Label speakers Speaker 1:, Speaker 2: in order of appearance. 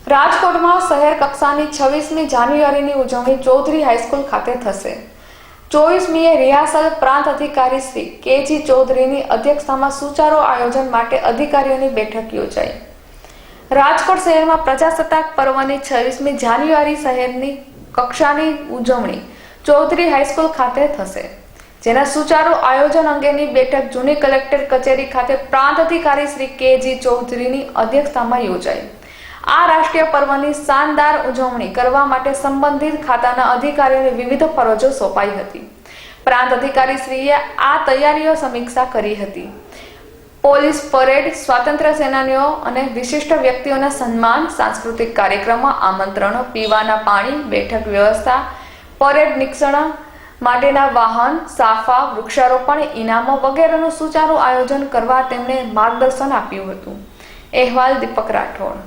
Speaker 1: રાજકોટમાં શહેર કક્ષાની 26મી જાન્યુઆરીની ઉજવણી ચૌધરી હાઈસ્કૂલ ખાતે થશે। 24મીએ રિહાર્સલ પ્રાંત અધિકારી શ્રી કે.જી. ચૌધરીની અધ્યક્ષતામાં સુચારુ આયોજન માટે અધિકારીઓની બેઠક યોજાઈ। રાજકોટ શહેરમાં પ્રજાસત્તાક પર્વની 26મી જાન્યુઆરી શહેરની કક્ષાની ઉજવણી ચૌધરી હાઈસ્કૂલ ખાતે થશે, જેના સુચારુ આયોજન અંગેની બેઠક જૂની કલેક્ટર કચેરી ખાતે પ્રાંત અધિકારી શ્રી કે.જી. ચૌધરીની અધ્યક્ષતામાં યોજાઈ। આ રાષ્ટ્રીય પર્વની શાનદાર ઉજવણી કરવા માટે સંબંધિત ખાતાના અધિકારીઓને વિવિધ ફરજો સોંપાઈ હતી। પ્રાંત અધિકારીશ્રીએ આ તૈયારીઓ સમીક્ષા કરી હતી। પોલીસ પરેડ, સ્વાતંત્ર્ય સેનાનીઓ અને વિશિષ્ટ વ્યક્તિઓના સન્માન, સાંસ્કૃતિક કાર્યક્રમમાં આમંત્રણો, પીવાના પાણી, બેઠક વ્યવસ્થા, પરેડ નિરીક્ષણ માટેના વાહન, સાફા, વૃક્ષારોપણ, ઇનામો વગેરેનું સુચારુ આયોજન કરવા તેમણે માર્ગદર્શન આપ્યું હતું। અહેવાલ દીપક રાઠોડ।